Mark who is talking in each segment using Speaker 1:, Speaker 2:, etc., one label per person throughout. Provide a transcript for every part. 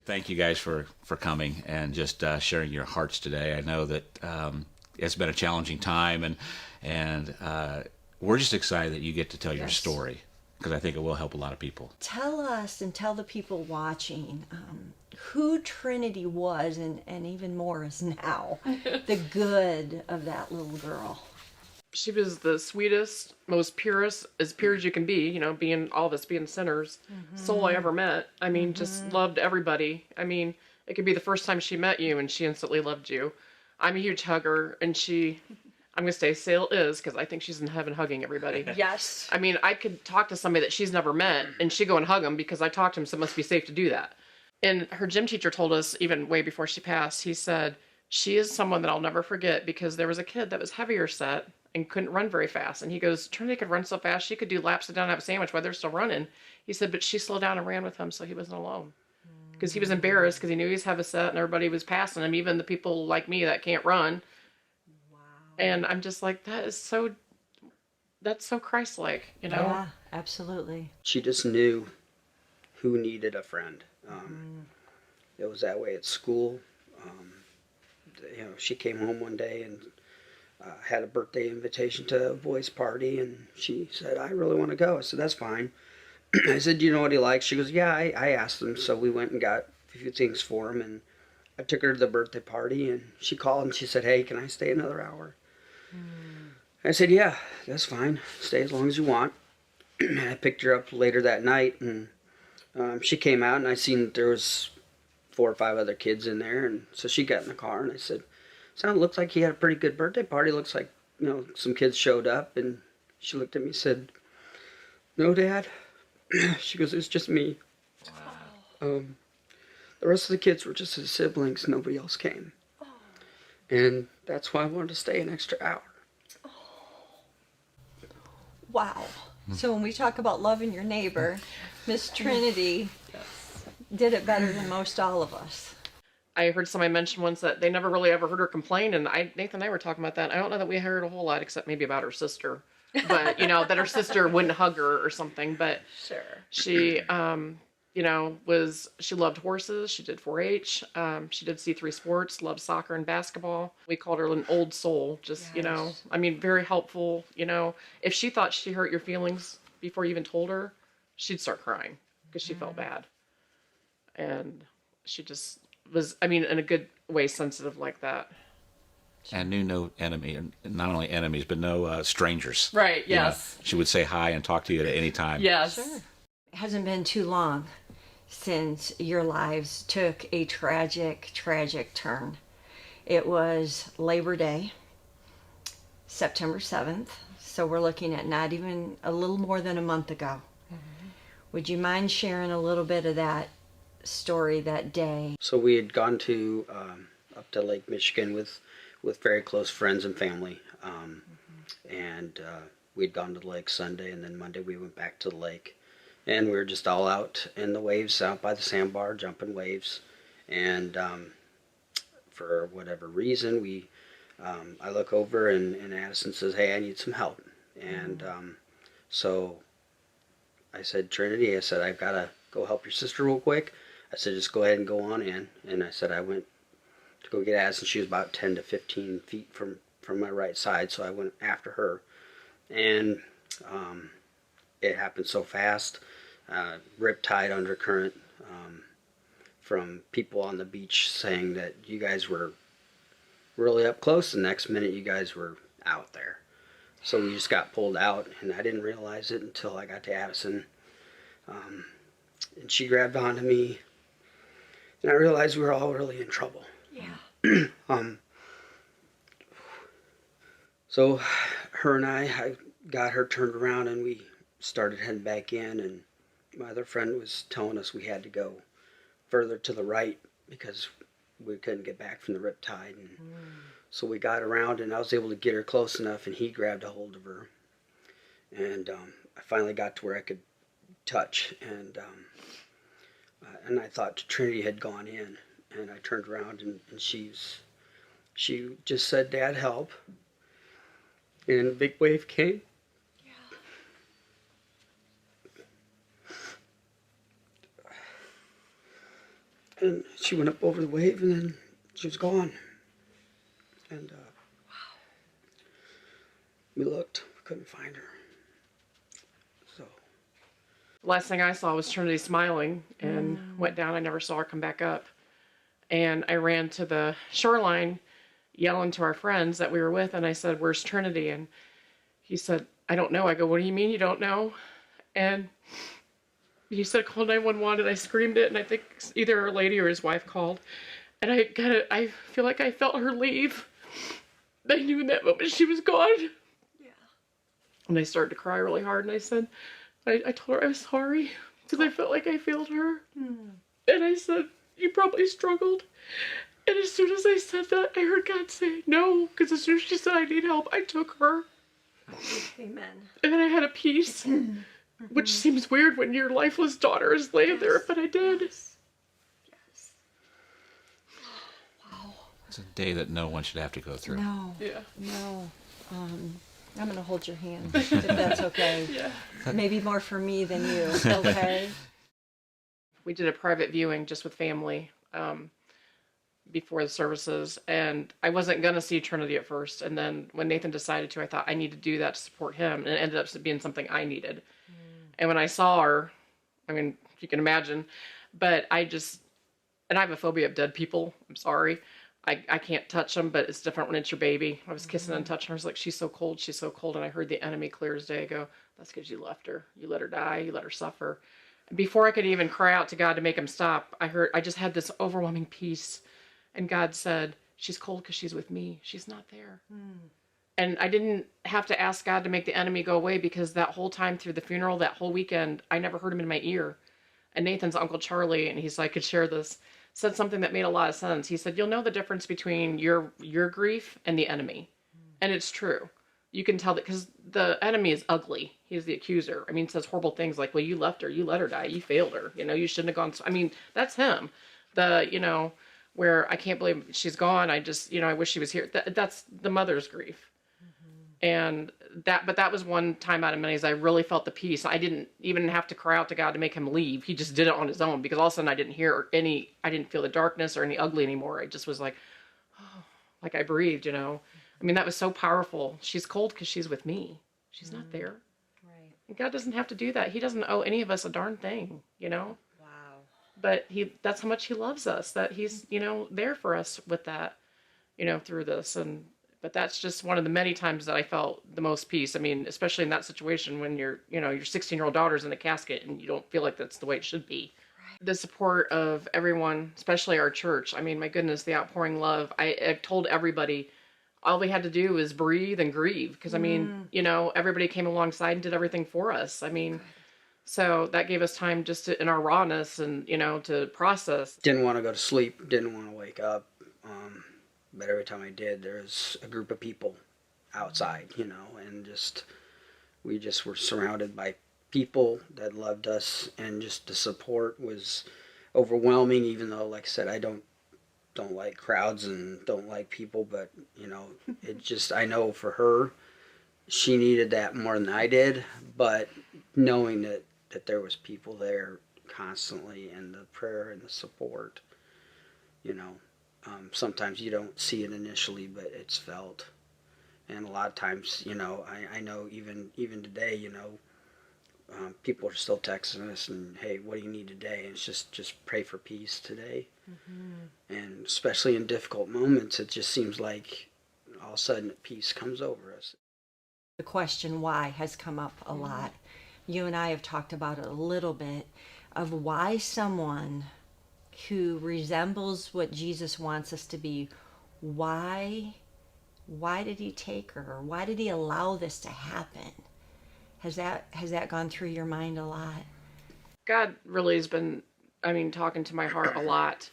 Speaker 1: Thank you guys for coming and just sharing your hearts today. I know that it's been a challenging time, and we're just excited that you get to tell your story because I think it will help a lot of people.
Speaker 2: Tell us and tell the people watching who Trinity was and even more is now. The good of that little girl.
Speaker 3: She was the sweetest, most purest, as pure as you can be, you know, being all of us being sinners, soul I ever met. I mean, just loved everybody. I mean, it could be the first time she met you and she instantly loved you. I'm a huge hugger, and I'm going to say still is, because I think she's in heaven hugging everybody.
Speaker 2: Yes.
Speaker 3: I mean, I could talk to somebody that she's never met, and she'd go and hug them because I talked to him, so it must be safe to do that. And her gym teacher told us, even way before she passed, he said, she is someone that I'll never forget because there was a kid that was heavier set and couldn't run very fast. And he goes, Trinity could run so fast, she could do laps sit down and have a sandwich while they're still running. He said, but she slowed down and ran with him so he wasn't alone. Because he was embarrassed because he knew he was heavy set and everybody was passing him, even the people like me that can't run.
Speaker 2: Wow.
Speaker 3: And I'm just like, that's so Christ-like, you know?
Speaker 2: Yeah, absolutely.
Speaker 4: She just knew who needed a friend. It was that way at school. She came home one day and had a birthday invitation to a boys' party, and she said, I really want to go. I said, that's fine. I said, do you know what he likes? She goes, yeah, I asked him. So we went and got a few things for him, and I took her to the birthday party, and she called and she said, hey, can I stay another hour? I said, yeah, that's fine. Stay as long as you want. And I picked her up later that night, and she came out, and I seen that there was 4 or 5 other kids in there, and so she got in the car, and I said, son, it looks like he had a pretty good birthday party. Looks like, some kids showed up, and she looked at me and said, no, Dad. She goes, it's just me. Wow. The rest of the kids were just his siblings. Nobody else came. Oh. And that's why I wanted to stay an extra hour.
Speaker 2: Oh. Wow. So when we talk about loving your neighbor, Miss Trinity did it better than most all of us.
Speaker 3: I heard somebody mention once that they never really ever heard her complain, and Nathan and I were talking about that. I don't know that we heard a whole lot, except maybe about her sister. But, that her sister wouldn't hug her or something. But
Speaker 2: sure.
Speaker 3: She, she loved horses. She did 4-H. She did C3 sports, loved soccer and basketball. We called her an old soul, just, very helpful. If she thought she hurt your feelings before you even told her, she'd start crying because she felt bad. And she just was, in a good way, sensitive like that.
Speaker 1: And knew no enemy, and not only enemies, but no strangers.
Speaker 3: Right, yes.
Speaker 1: She would say hi and talk to you at any time.
Speaker 3: Yes.
Speaker 2: Sure. It hasn't been too long since your lives took a tragic, tragic turn. It was Labor Day, September 7th, so we're looking at not even a little more than a month ago. Mm-hmm. Would you mind sharing a little bit of that story that day?
Speaker 4: So we had gone to up to Lake Michigan with very close friends and family, and we'd gone to the lake Sunday, and then Monday we went back to the lake, and we were just all out in the waves, out by the sandbar, jumping waves, and for whatever reason, I look over and Addison says, hey, I need some help, and so I said, Trinity, I said, I've got to go help your sister real quick. I said, just go ahead and go on in, and I said, I went to go get Addison. She was about 10 to 15 feet from my right side, so I went after her, and it happened so fast. Riptide undercurrent from people on the beach saying that you guys were really up close. The next minute you guys were out there, so we just got pulled out, and I didn't realize it until I got to Addison, and she grabbed onto me, and I realized we were all really in trouble.
Speaker 2: Yeah.
Speaker 4: So her and I got her turned around, and we started heading back in, and my other friend was telling us we had to go further to the right because we couldn't get back from the riptide. And so we got around, and I was able to get her close enough, and he grabbed a hold of her, and I finally got to where I could touch, and I thought Trinity had gone in. And I turned around, and she just said, Dad, help. And a big wave came.
Speaker 2: Yeah.
Speaker 4: And she went up over the wave, and then she was gone. And we looked, we couldn't find her. So
Speaker 3: The last thing I saw was Trinity smiling and went down. I never saw her come back up. And I ran to the shoreline yelling to our friends that we were with, and I said, "Where's Trinity?" And he said, "I don't know." I go, "What do you mean you don't know?" And he said, "Call 911," and I screamed it, and I think either our lady or his wife called. And I feel like I felt her leave. I knew in that moment she was gone.
Speaker 2: Yeah.
Speaker 3: And I started to cry really hard, and I said, I told her I was sorry, because I felt like I failed her. And I said, "You probably struggled." And as soon as I said that, I heard God say, "No," because as soon as she said I need help, I took her.
Speaker 2: Amen.
Speaker 3: And then I had a peace, which seems weird when your lifeless daughter is laying there, but I did.
Speaker 2: Yes. Wow.
Speaker 1: It's a day that no one should have to go through.
Speaker 2: No.
Speaker 3: Yeah.
Speaker 2: No. I'm going to hold your hand, if that's okay.
Speaker 3: Yeah.
Speaker 2: Maybe more for me than you, okay?
Speaker 3: We did a private viewing just with family before the services, and I wasn't going to see Trinity at first. And then when Nathan decided to, I thought I need to do that to support him, and it ended up being something I needed. And when I saw her, I mean, if you can imagine, but and I have a phobia of dead people. I'm sorry. I can't touch them, but it's different when it's your baby. I was kissing and touching her. I was like, she's so cold, she's so cold. And I heard the enemy clear as day go, "That's because you left her. You let her die. You let her suffer." And before I could even cry out to God to make him stop, I just had this overwhelming peace. And God said, "She's cold because she's with me. She's not there." And I didn't have to ask God to make the enemy go away, because that whole time through the funeral, that whole weekend, I never heard him in my ear. And Nathan's Uncle Charlie, and he's like, I could share this, said something that made a lot of sense. He said, "You'll know the difference between your grief and the enemy." And it's true. You can tell that, because the enemy is ugly. He's the accuser. I mean, says horrible things like, "Well, you left her, you let her die, you failed her, you shouldn't have gone." I mean, that's him. Where I can't believe she's gone. I just, I wish she was here. That's the mother's grief. And but that was one time out of many I really felt the peace. I didn't even have to cry out to God to make him leave. He just did it on his own, because all of a sudden I didn't feel the darkness or any ugly anymore. I just was like, oh, like I breathed, I mean, that was so powerful. She's cold because she's with me. She's not there.
Speaker 2: Right.
Speaker 3: And God doesn't have to do that. He doesn't owe any of us a darn thing,
Speaker 2: Wow.
Speaker 3: But that's how much he loves us, that he's, there for us with that, through this. But that's just one of the many times that I felt the most peace. I mean, especially in that situation when your 16-year-old daughter's in a casket and you don't feel like that's the way it should be. Right. The support of everyone, especially our church. I mean, my goodness, the outpouring love. I've told everybody, all we had to do is breathe and grieve. Because, I mean, everybody came alongside and did everything for us. I mean, so that gave us time just in our rawness and, to process.
Speaker 4: didn't want to go to sleep, didn't want to wake up. But every time I did, there was a group of people outside, and we just were surrounded by people that loved us, and just the support was overwhelming. Even though, like I said, I don't like crowds and don't like people, but it just, I know for her, she needed that more than I did. But knowing that there was people there constantly, and the prayer and the support, sometimes you don't see it initially, but it's felt. And a lot of times, I know even today, people are still texting us and, "Hey, what do you need today?" And it's just pray for peace today. And especially in difficult moments, it just seems like all of a sudden peace comes over us.
Speaker 2: The question why has come up a lot. You and I have talked about it a little bit, of why someone who resembles what Jesus wants us to be, why did he take her? Why did he allow this to happen? Has that gone through your mind a lot?
Speaker 3: God really has been, talking to my heart a lot,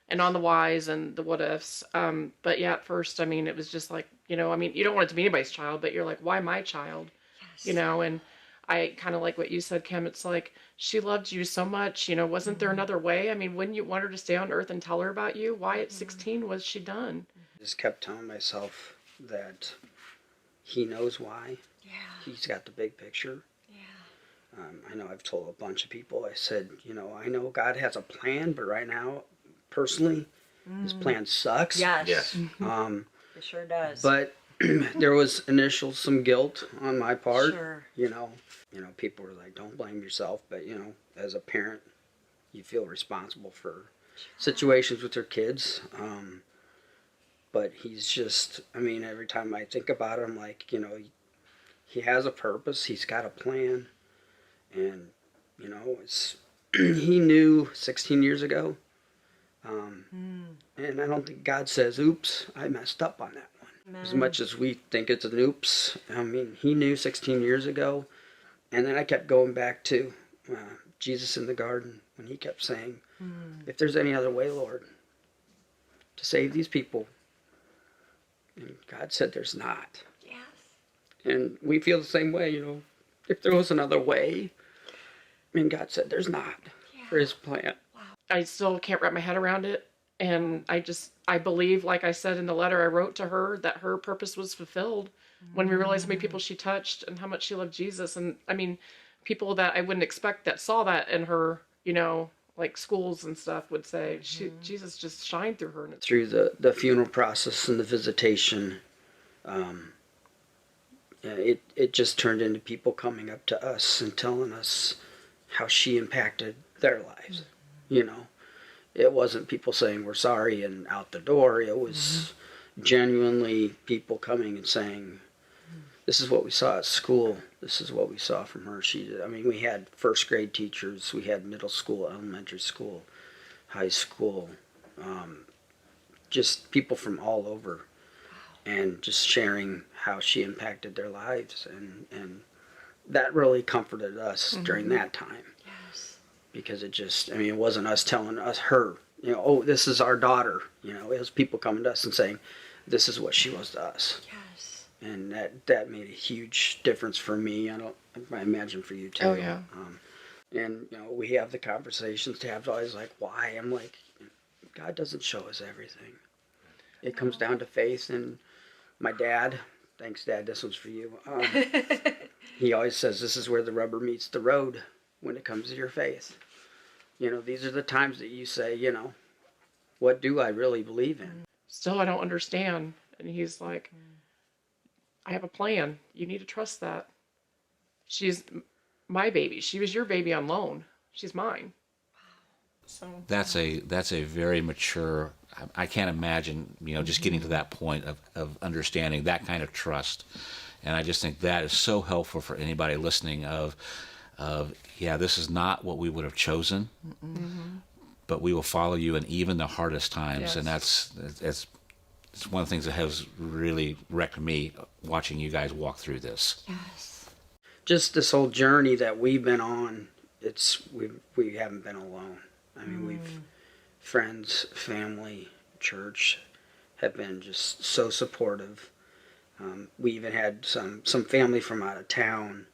Speaker 3: and on the whys and the what ifs. But yeah, at first, it was just like, you don't want it to be anybody's child, but you're like, why my child?
Speaker 2: Yes.
Speaker 3: And I kind of like what you said, Kim. It's like, she loved you so much, wasn't there another way? Wouldn't you want her to stay on earth and tell her about you? Why at 16 was she done?
Speaker 4: Just kept telling myself that he knows why.
Speaker 2: Yeah.
Speaker 4: He's got the big picture.
Speaker 2: Yeah.
Speaker 4: I know I've told a bunch of people, I said, I know God has a plan, but right now personally, his plan sucks.
Speaker 2: Yes.
Speaker 4: Um,
Speaker 2: It sure does.
Speaker 4: but there was initial some guilt on my part.
Speaker 2: Sure.
Speaker 4: People were like, "Don't blame yourself," but as a parent, you feel responsible for situations with your kids. But he's just, every time I think about it, I'm like, he has a purpose, he's got a plan, and, it's, he knew 16 years ago, and I don't think God says, oops, I messed up on that one.
Speaker 2: Amen.
Speaker 4: As much as we think it's an oops, he knew 16 years ago, and then I kept going back to Jesus in the garden, when he kept saying, if there's any other way, Lord, to save these people. And God said there's not.
Speaker 2: Yes.
Speaker 4: And we feel the same way, if there was another way, God said there's not for his plan.
Speaker 3: I still can't wrap my head around it. And I believe, like I said in the letter I wrote to her, that her purpose was fulfilled when we realized how many people she touched and how much she loved Jesus. And people that I wouldn't expect that saw that in her, like schools and stuff would say, Jesus just shined through her. And
Speaker 4: Through the funeral process and the visitation, it just turned into people coming up to us and telling us how she impacted their lives. It wasn't people saying we're sorry and out the door. It was genuinely people coming and saying, this is what we saw at school. This is what we saw from her. We had first grade teachers. We had middle school, elementary school, high school, just people from all over, and just sharing how she impacted their lives. And that really comforted us during that time.
Speaker 2: Yes.
Speaker 4: Because it wasn't us telling her, oh, this is our daughter. It was people coming to us and saying, this is what she was to us.
Speaker 2: Yes.
Speaker 4: And that made a huge difference for me. I imagine for you too.
Speaker 3: Oh, yeah.
Speaker 4: And we have the conversations. Tab's always like, why? I'm like, God doesn't show us everything. It comes down to faith. And my dad, thanks Dad, this one's for you. He always says this is where the rubber meets the road when it comes to your faith. These are the times that you say, what do I really believe in?
Speaker 3: still I don't understand. And he's like, I have a plan. You need to trust that. She's my baby. She was your baby on loan. She's mine. So
Speaker 1: That's a very mature. I can't imagine, just getting to that point of understanding that kind of trust. And I just think that is so helpful for anybody listening of this is not what we would have chosen, but we will follow you in even the hardest times.
Speaker 3: Yes.
Speaker 1: And it's one of the things that has really wrecked me, watching you guys walk through this.
Speaker 2: Yes.
Speaker 4: Just this whole journey that we've been on, we haven't been alone. We've friends, family, church have been just so supportive. We even had some family from out of town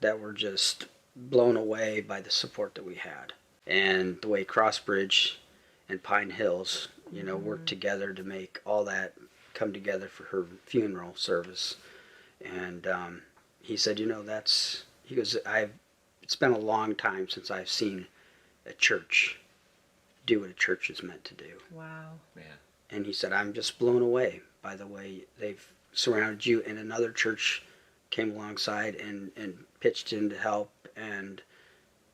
Speaker 4: that were just blown away by the support that we had, and the way Crossbridge and Pine Hills, worked together to make all that come together for her funeral service. And he said, he goes, it's been a long time since I've seen a church do what a church is meant to do.
Speaker 2: Wow.
Speaker 1: Man.
Speaker 4: And he said, I'm just blown away by the way they've surrounded you. And another church came alongside and pitched in to help. And,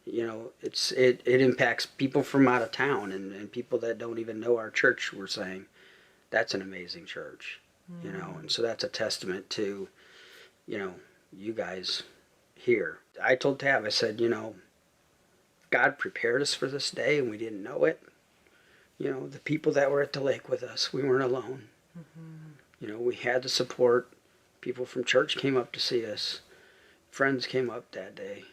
Speaker 4: it impacts people from out of town and people that don't even know our church were saying, that's an amazing church, And so that's a testament to, you guys here. I told Tab, I said, God prepared us for this day and we didn't know it. The people that were at the lake with us, we weren't alone. We had the support. People from church came up to see us. Friends came up that day.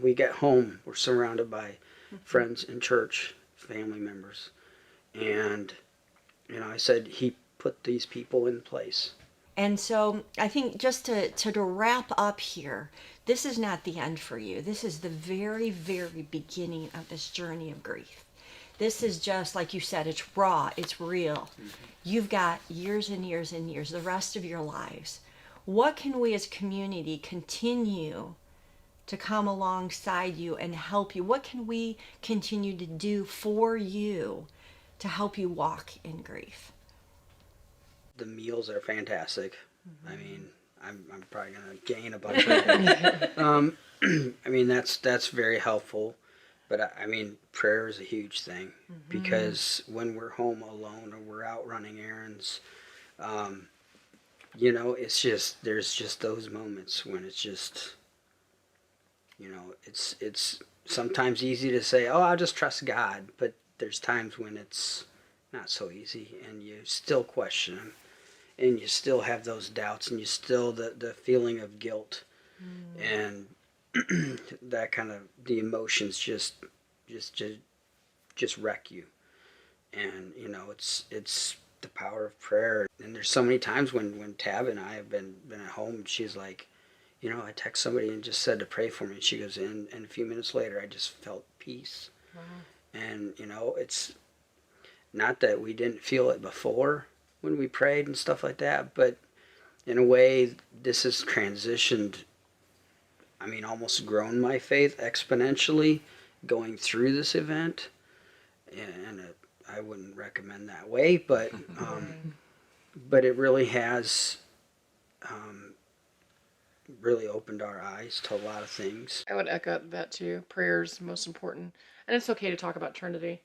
Speaker 4: We got home, we're surrounded by friends in church, family members. And, I said, he put these people in place.
Speaker 2: And so I think just to wrap up here, this is not the end for you. This is the very, very beginning of this journey of grief. This is just, like you said, it's raw, it's real. You've got years and years and years, the rest of your lives. What can we as a community continue to come alongside you and help you? What can we continue to do for you to help you walk in grief?
Speaker 4: The meals are fantastic. I mean, I'm probably gonna gain a bunch of weight. I mean, that's very helpful. But I mean, prayer is a huge thing because when we're home alone or we're out running errands, you know, it's just there's just those moments when it's just, you know, it's sometimes easy to say, oh, I'll just trust God, but there's times when it's not so easy, and you still question Him, and you still have those doubts, and you still the feeling of guilt, and that kind of the emotions just wreck you. And you know, it's the power of prayer. And there's so many times when Tab and I have been at home, and she's like, you know, I text somebody and just said to pray for me, and she goes in, and a few minutes later I just felt peace. Wow. And you know, it's not that we didn't feel it before when we prayed and stuff like that, but in a way this has transitioned, I mean, almost grown my faith exponentially going through this event. And I wouldn't recommend that way, but it really has really opened our eyes to a lot of things.
Speaker 3: I would echo that too. Prayer's most important. And it's okay to talk about Trinity.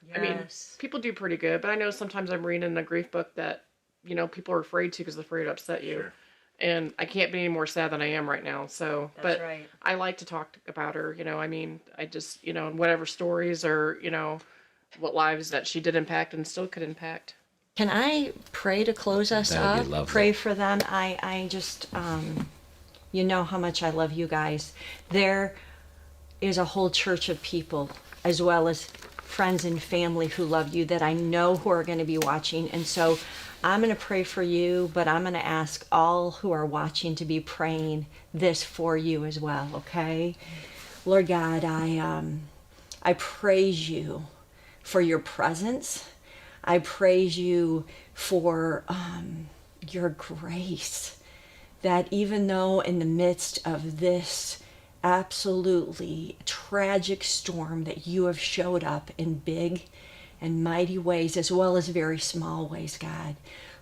Speaker 3: Yes. I mean, people do pretty good, but I know sometimes I'm reading a grief book that, you know, people are afraid to because they're afraid to upset you. Sure. And I can't be any more sad than I am right now. So, that's but right. I like to talk about her, you know, I mean, I just, you know, whatever stories or, you know, what lives that she did impact and still could impact.
Speaker 2: Can I pray to close us
Speaker 1: That'd
Speaker 2: up?
Speaker 1: be lovely.
Speaker 2: Pray for them. I just, you know how much I love you guys. There is a whole church of people, as well as friends and family who love you, that I know who are going to be watching. And so I'm going to pray for you, but I'm going to ask all who are watching to be praying this for you as well, okay? Lord God, I praise you for your presence. I praise you for your grace, that even though in the midst of this absolutely tragic storm, that you have showed up in big and mighty ways as well as very small ways, God.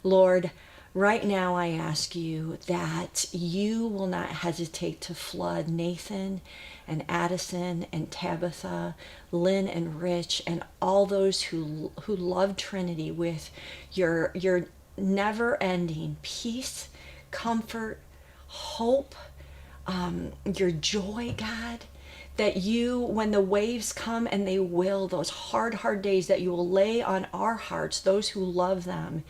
Speaker 2: Lord, right now I ask you that you will not hesitate to flood Nathan and Addison and Tabitha, Lynn and Rich, and all those who love Trinity with your never-ending peace, comfort, hope, your joy, God, that you, when the waves come, and they will, those hard days, that you will lay on our hearts, those who love them,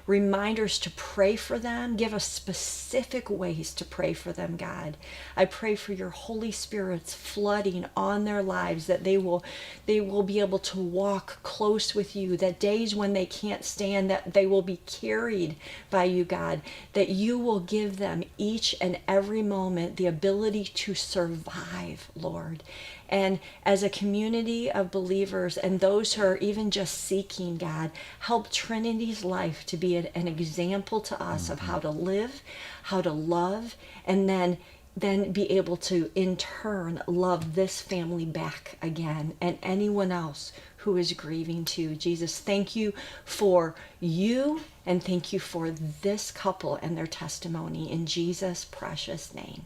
Speaker 2: reminders to pray for them. Give us specific ways to pray for them, God. I pray for your Holy Spirit's flooding on their lives, that they will be able to walk close with you, that days when they can't stand, that they will be carried by you, God, that you will give them each and every moment the ability to survive, Lord. And as a community of believers and those who are even just seeking, God, help Trinity's life to be an example to us of how to live, how to love, and then be able to in turn love this family back again, and anyone else who is grieving too. Jesus, thank you for you, and thank you for this couple and their testimony in Jesus' precious name.